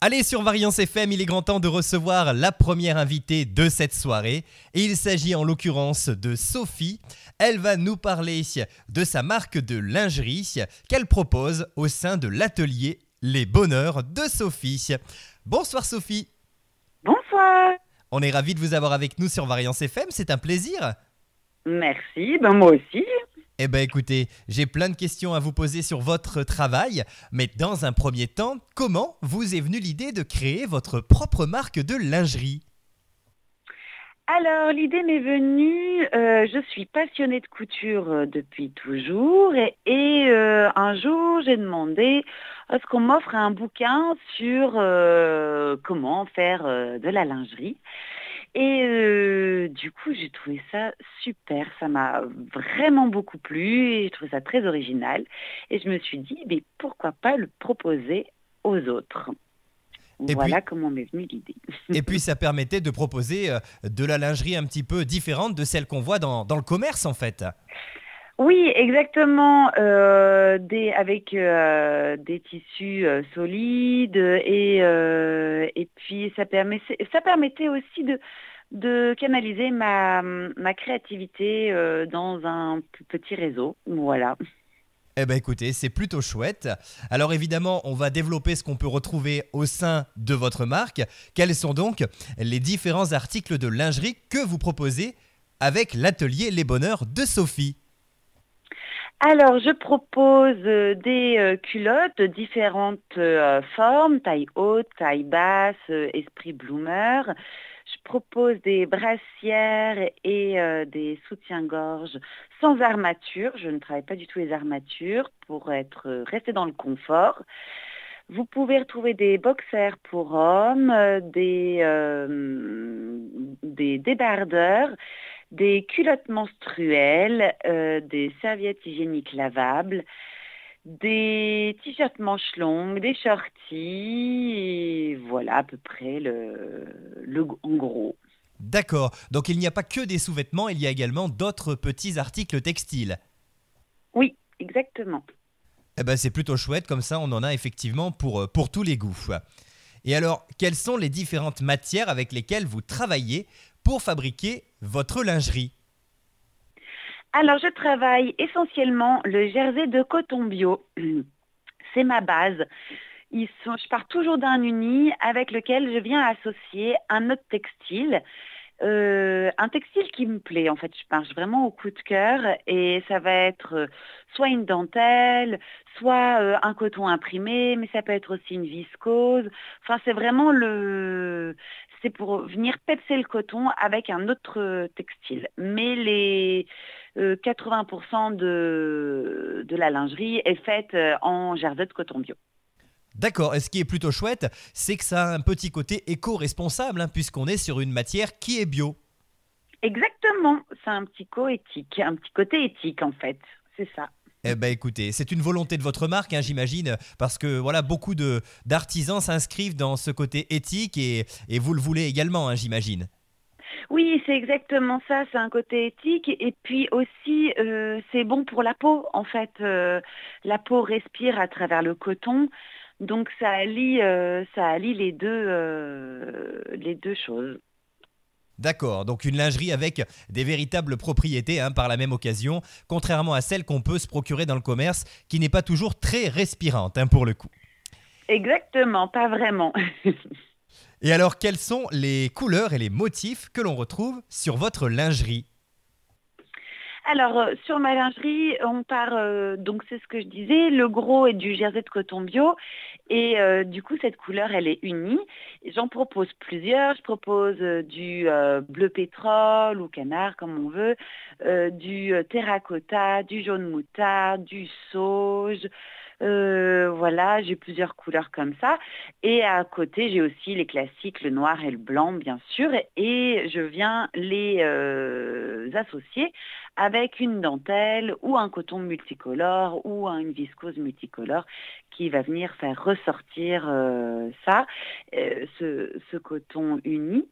Allez, sur Variance FM, il est grand temps de recevoir la première invitée de cette soirée. Et il s'agit en l'occurrence de Sophie. Elle va nous parler de sa marque de lingerie qu'elle propose au sein de l'atelier Les Bonheurs de Sophie. Bonsoir Sophie. Bonsoir. On est ravis de vous avoir avec nous sur Variance FM, c'est un plaisir. Merci, moi aussi. Eh bien écoutez, j'ai plein de questions à vous poser sur votre travail, mais dans un premier temps, comment vous est venue l'idée de créer votre propre marque de lingerie ? Alors, l'idée m'est venue, je suis passionnée de couture depuis toujours et un jour, j'ai demandé à ce qu'on m'offre un bouquin sur comment faire de la lingerie. Et du coup, j'ai trouvé ça super, ça m'a vraiment beaucoup plu et j'ai trouvé ça très original. Et je me suis dit, mais pourquoi pas le proposer aux autres? Et Voilà puis, comment m'est venue l'idée. et puis ça permettait de proposer de la lingerie un petit peu différente de celle qu'on voit dans le commerce en fait. Oui, exactement, avec des tissus solides et puis ça permettait aussi de canaliser ma créativité dans un plus petit réseau. Voilà. Eh bien écoutez, c'est plutôt chouette. Alors évidemment, on va développer ce qu'on peut retrouver au sein de votre marque. Quels sont donc les différents articles de lingerie que vous proposez avec l'atelier Les Bonheurs de Sophie ? Alors, je propose des culottes de différentes formes, taille haute, taille basse, esprit bloomer. Je propose des brassières et des soutiens-gorge sans armature. Je ne travaille pas du tout les armatures pour rester dans le confort. Vous pouvez retrouver des boxers pour hommes, des débardeurs, des culottes menstruelles, des serviettes hygiéniques lavables, des t-shirts manches longues, des shorties, et voilà à peu près en gros. D'accord, donc il n'y a pas que des sous-vêtements, il y a également d'autres petits articles textiles. Oui, exactement. Eh ben c'est plutôt chouette, comme ça on en a effectivement pour tous les goûts. Et alors, quelles sont les différentes matières avec lesquelles vous travaillez pour fabriquer votre lingerie ? Alors, je travaille essentiellement le jersey de coton bio. C'est ma base. Je pars toujours d'un uni avec lequel je viens associer un autre textile. Un textile qui me plaît, en fait, je marche vraiment au coup de cœur et ça va être soit une dentelle, soit un coton imprimé, mais ça peut être aussi une viscose. Enfin, c'est pour venir pepser le coton avec un autre textile. Mais les 80% de la lingerie est faite en jersey de coton bio. D'accord, et ce qui est plutôt chouette, c'est que ça a un petit côté éco-responsable, puisqu'on est sur une matière qui est bio. Exactement, c'est un petit côté éthique en fait, c'est ça. Eh ben écoutez, c'est une volonté de votre marque, j'imagine, parce que voilà, beaucoup d'artisans s'inscrivent dans ce côté éthique et vous le voulez également, j'imagine. Oui, c'est exactement ça, c'est un côté éthique et puis aussi c'est bon pour la peau en fait. La peau respire à travers le coton, donc ça allie les deux choses. D'accord, donc une lingerie avec des véritables propriétés par la même occasion, contrairement à celle qu'on peut se procurer dans le commerce, qui n'est pas toujours très respirante pour le coup. Exactement, pas vraiment. Et alors, quelles sont les couleurs et les motifs que l'on retrouve sur votre lingerie ? Alors, sur ma lingerie, on part, donc c'est ce que je disais, le gros est du jersey de coton bio et du coup, cette couleur, elle est unie. J'en propose plusieurs. Je propose du bleu pétrole ou canard, comme on veut, du terracotta, du jaune moutarde, du sauge. Voilà, j'ai plusieurs couleurs comme ça. Et à côté, j'ai aussi les classiques, le noir et le blanc, bien sûr. Et je viens les associer avec une dentelle ou un coton multicolore ou une viscose multicolore qui va venir faire ressortir ce coton uni.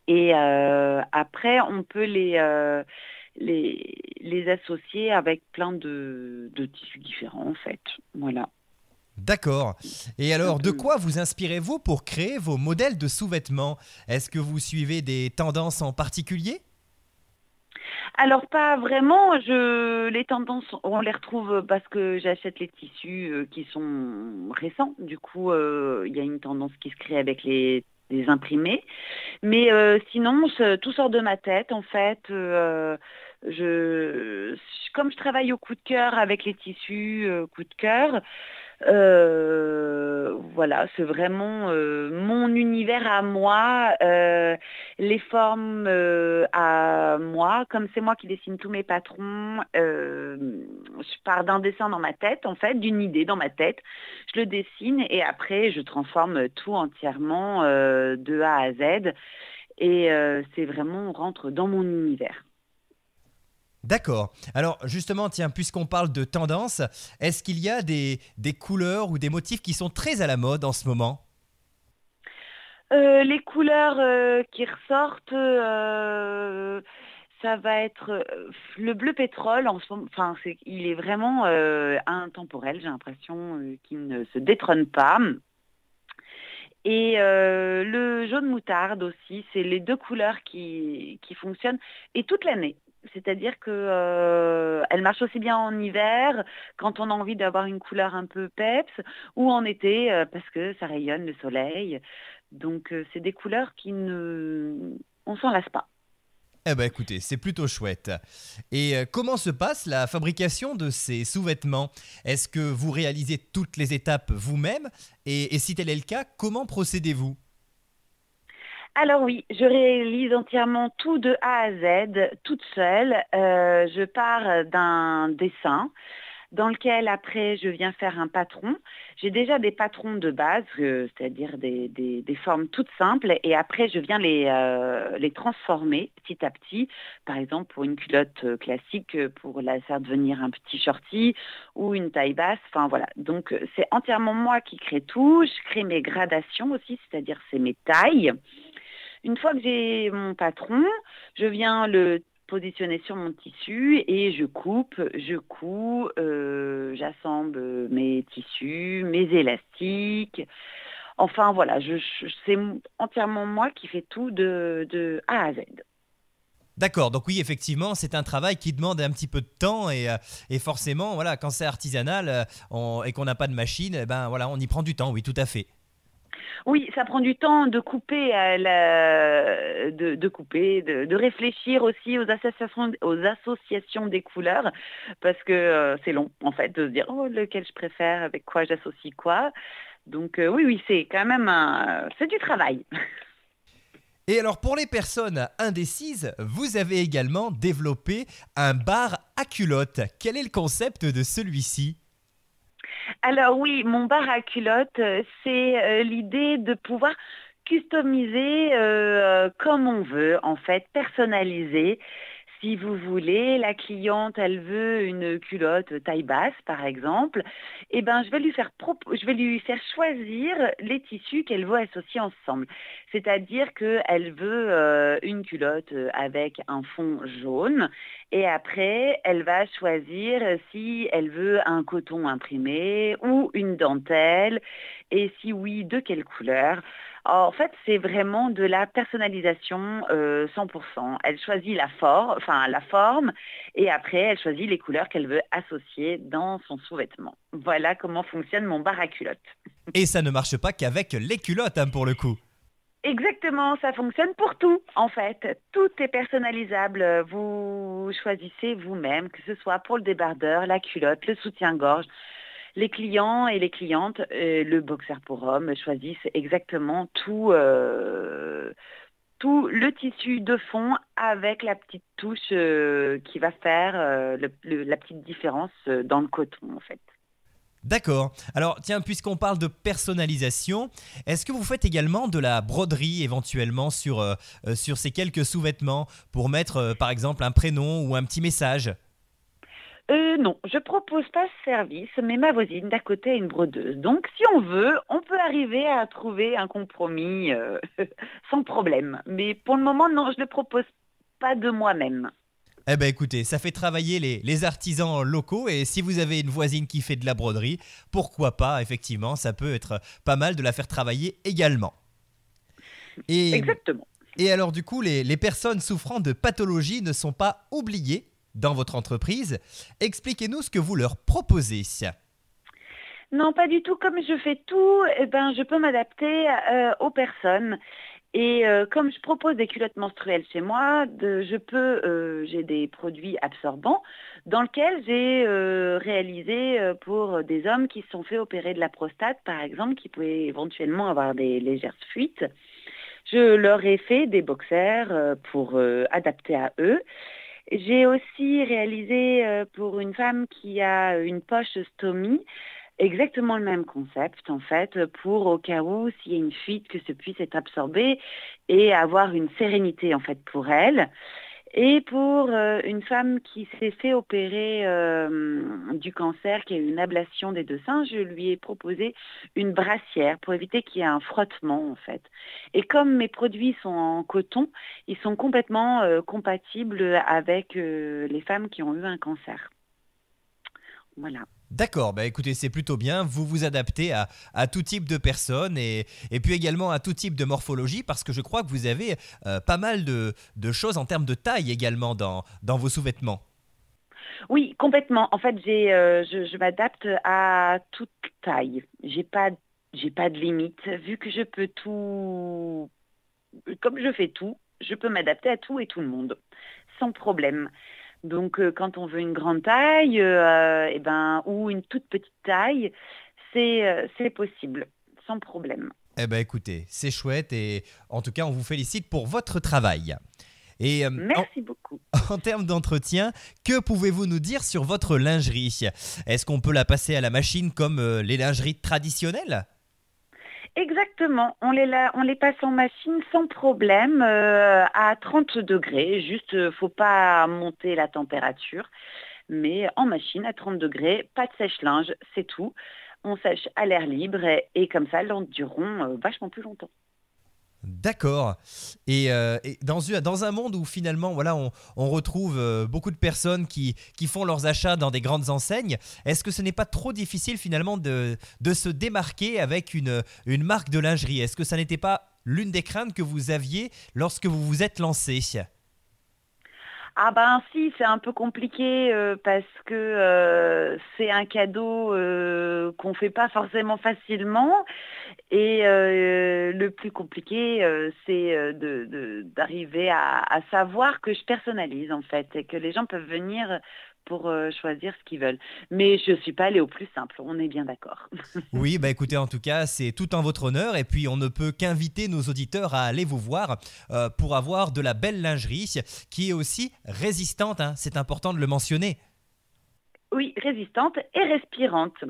Et après, on peut les associer avec plein de tissus différents, en fait. Voilà. D'accord. Et alors, de quoi vous inspirez-vous pour créer vos modèles de sous-vêtements? Est-ce que vous suivez des tendances en particulier? Alors pas vraiment, les tendances, on les retrouve parce que j'achète les tissus qui sont récents. Du coup, il y a une tendance qui se crée avec les imprimés. Mais sinon, tout sort de ma tête en fait. Je, Comme je travaille au coup de cœur avec les tissus, coup de cœur, voilà, c'est vraiment mon univers à moi, les formes à moi. Comme c'est moi qui dessine tous mes patrons, je pars d'un dessin dans ma tête, en fait, d'une idée dans ma tête. Je le dessine et après, je transforme tout entièrement de A à Z. Et c'est vraiment, on rentre dans mon univers. D'accord. Alors justement, tiens, puisqu'on parle de tendance, est-ce qu'il y a des couleurs ou des motifs qui sont très à la mode en ce moment? Les couleurs qui ressortent, ça va être le bleu pétrole. En ce moment, enfin, il est vraiment intemporel. J'ai l'impression qu'il ne se détrône pas. Et le jaune moutarde aussi, c'est les deux couleurs qui fonctionnent et toute l'année. C'est-à-dire que elle marche aussi bien en hiver, quand on a envie d'avoir une couleur un peu peps, ou en été, parce que ça rayonne le soleil. Donc c'est des couleurs on s'en lasse pas. Eh ben écoutez, c'est plutôt chouette. Et comment se passe la fabrication de ces sous-vêtements? Est-ce que vous réalisez toutes les étapes vous-même? Et si tel est le cas, comment procédez-vous? Alors oui, je réalise entièrement tout de A à Z, toute seule. Je pars d'un dessin dans lequel après je viens faire un patron. J'ai déjà des patrons de base, c'est-à-dire des formes toutes simples, et après je viens les transformer petit à petit. Par exemple, pour une culotte classique, pour la faire devenir un petit shorty ou une taille basse. Enfin voilà. Donc c'est entièrement moi qui crée tout. Je crée mes gradations aussi, c'est-à-dire c'est mes tailles. Une fois que j'ai mon patron, je viens le positionner sur mon tissu et je coupe, je couds, j'assemble mes tissus, mes élastiques. Enfin voilà, c'est entièrement moi qui fais tout de A à Z. D'accord, donc oui, effectivement, c'est un travail qui demande un petit peu de temps et forcément, voilà, quand c'est artisanal et qu'on n'a pas de machine, eh ben voilà, on y prend du temps, oui, tout à fait. Oui, ça prend du temps de couper, de couper, de réfléchir aussi aux associations des couleurs, parce que c'est long en fait de se dire oh lequel je préfère, avec quoi j'associe quoi. Donc oui, oui, c'est quand même c'est du travail. Et alors pour les personnes indécises, vous avez également développé un bar à culottes. Quel est le concept de celui-ci? Alors oui, mon bar à culotte, c'est l'idée de pouvoir customiser comme on veut, en fait, personnaliser. Si vous voulez, la cliente, elle veut une culotte taille basse, par exemple, eh ben, je vais lui faire choisir les tissus qu'elle veut associer ensemble. C'est-à-dire qu'elle veut une culotte avec un fond jaune et après, elle va choisir si elle veut un coton imprimé ou une dentelle et si oui, de quelle couleur. En fait, c'est vraiment de la personnalisation 100%. Elle choisit la forme, et après, elle choisit les couleurs qu'elle veut associer dans son sous-vêtement. Voilà comment fonctionne mon bar à culottes. Et ça ne marche pas qu'avec les culottes, hein, pour le coup. Exactement, ça fonctionne pour tout, en fait. Tout est personnalisable. Vous choisissez vous-même, que ce soit pour le débardeur, la culotte, le soutien-gorge. Les clients et les clientes, le boxer pour homme, choisissent exactement tout le tissu de fond avec la petite touche qui va faire la petite différence dans le coton, en fait. D'accord. Alors tiens, puisqu'on parle de personnalisation, est-ce que vous faites également de la broderie éventuellement sur ces quelques sous-vêtements pour mettre par exemple un prénom ou un petit message? Non, je propose pas ce service, mais ma voisine d'à côté a une brodeuse. Donc, si on veut, on peut arriver à trouver un compromis sans problème. Mais pour le moment, non, je ne le propose pas de moi-même. Eh ben écoutez, ça fait travailler les artisans locaux et si vous avez une voisine qui fait de la broderie, pourquoi pas, effectivement, ça peut être pas mal de la faire travailler également. Et, Exactement. et alors du coup, les personnes souffrant de pathologies ne sont pas oubliées dans votre entreprise. Expliquez-nous ce que vous leur proposez. Non, pas du tout. Comme je fais tout, eh ben, je peux m'adapter aux personnes. Et comme je propose des culottes menstruelles chez moi, j'ai des produits absorbants dans lesquels j'ai réalisé pour des hommes qui se sont fait opérer de la prostate, par exemple, qui pouvaient éventuellement avoir des légères fuites. Je leur ai fait des boxers pour adapter à eux. J'ai aussi réalisé pour une femme qui a une poche stomie exactement le même concept en fait pour au cas où s'il y a une fuite que ce puisse être absorbé et avoir une sérénité en fait pour elle. Et pour une femme qui s'est fait opérer du cancer, qui a eu une ablation des deux seins, je lui ai proposé une brassière pour éviter qu'il y ait un frottement en fait. Et comme mes produits sont en coton, ils sont complètement compatibles avec les femmes qui ont eu un cancer. Voilà. D'accord, bah écoutez, c'est plutôt bien. Vous vous adaptez à tout type de personnes et puis également à tout type de morphologie parce que je crois que vous avez pas mal de choses en termes de taille également dans vos sous-vêtements. Oui, complètement. En fait, je m'adapte à toute taille. J'ai pas de limite. Vu que je peux tout, comme je fais tout, je peux m'adapter à tout et tout le monde, sans problème. Donc, quand on veut une grande taille, eh ben, ou une toute petite taille, c'est possible, sans problème. Eh ben écoutez, c'est chouette et en tout cas, on vous félicite pour votre travail. Et Merci beaucoup. en termes d'entretien, que pouvez-vous nous dire sur votre lingerie? Est-ce qu'on peut la passer à la machine comme les lingeries traditionnelles? Exactement, on les passe en machine sans problème à 30 degrés, juste faut pas monter la température, mais en machine à 30 degrés, pas de sèche-linge, c'est tout. On sèche à l'air libre et comme ça, elles dureront vachement plus longtemps. D'accord. Et dans un monde où finalement, voilà, on retrouve beaucoup de personnes qui font leurs achats dans des grandes enseignes, est-ce que ce n'est pas trop difficile finalement de se démarquer avec une marque de lingerie? Est-ce que ça n'était pas l'une des craintes que vous aviez lorsque vous vous êtes lancé? Ah ben si, c'est un peu compliqué parce que c'est un cadeau qu'on fait pas forcément facilement. Et le plus compliqué, c'est d'arriver à savoir que je personnalise en fait et que les gens peuvent venir pour choisir ce qu'ils veulent. Mais je ne suis pas allée au plus simple, on est bien d'accord. Oui, bah écoutez, en tout cas, c'est tout en votre honneur. Et puis, on ne peut qu'inviter nos auditeurs à aller vous voir pour avoir de la belle lingerie qui est aussi résistante, hein. C'est important de le mentionner. Oui, résistante et respirante.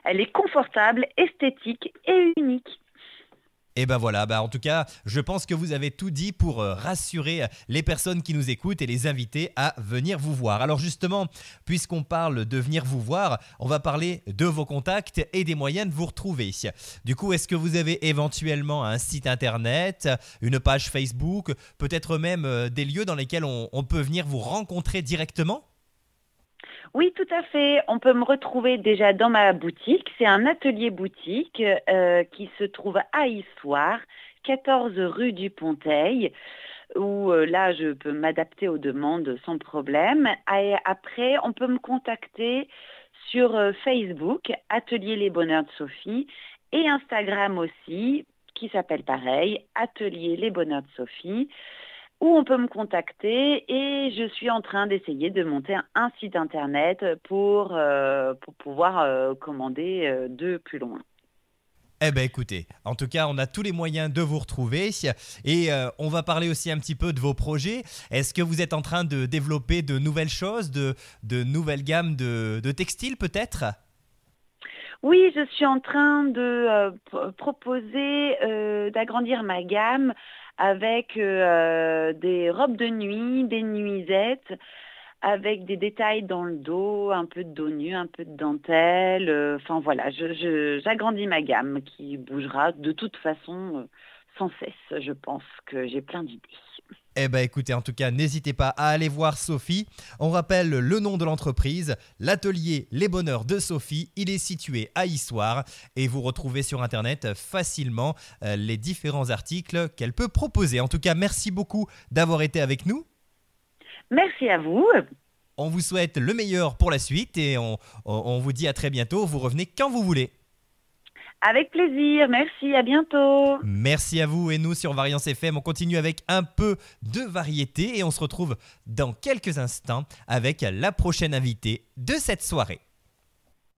Elle est confortable, esthétique et unique. Et ben voilà, bah en tout cas, je pense que vous avez tout dit pour rassurer les personnes qui nous écoutent et les inviter à venir vous voir. Alors justement, puisqu'on parle de venir vous voir, on va parler de vos contacts et des moyens de vous retrouver. Du coup, est-ce que vous avez éventuellement un site internet, une page Facebook, peut-être même des lieux dans lesquels on peut venir vous rencontrer directement? Oui, tout à fait. On peut me retrouver déjà dans ma boutique. C'est un atelier boutique qui se trouve à Issoire, 14 rue du Ponteil, où là, je peux m'adapter aux demandes sans problème. Et après, on peut me contacter sur Facebook, Atelier Les Bonheurs de Sophie, et Instagram aussi, qui s'appelle pareil, Atelier Les Bonheurs de Sophie où on peut me contacter et je suis en train d'essayer de monter un site internet pour pouvoir commander de plus loin. Eh ben écoutez, en tout cas, on a tous les moyens de vous retrouver et on va parler aussi un petit peu de vos projets. Est-ce que vous êtes en train de développer de nouvelles choses, de nouvelles gammes de textiles peut-être? Oui, je suis en train de proposer d'agrandir ma gamme avec des robes de nuit, des nuisettes, avec des détails dans le dos, un peu de dos nu, un peu de dentelle. Enfin voilà, j'agrandis ma gamme qui bougera de toute façon sans cesse. Je pense que j'ai plein d'idées. Eh ben écoutez, en tout cas, n'hésitez pas à aller voir Sophie. On rappelle le nom de l'entreprise, l'atelier Les Bonheurs de Sophie. Il est situé à Issoire et vous retrouvez sur internet facilement les différents articles qu'elle peut proposer. En tout cas, merci beaucoup d'avoir été avec nous. Merci à vous. On vous souhaite le meilleur pour la suite et on vous dit à très bientôt. Vous revenez quand vous voulez. Avec plaisir. Merci. À bientôt. Merci à vous et nous sur Variance FM, on continue avec un peu de variété et on se retrouve dans quelques instants avec la prochaine invitée de cette soirée.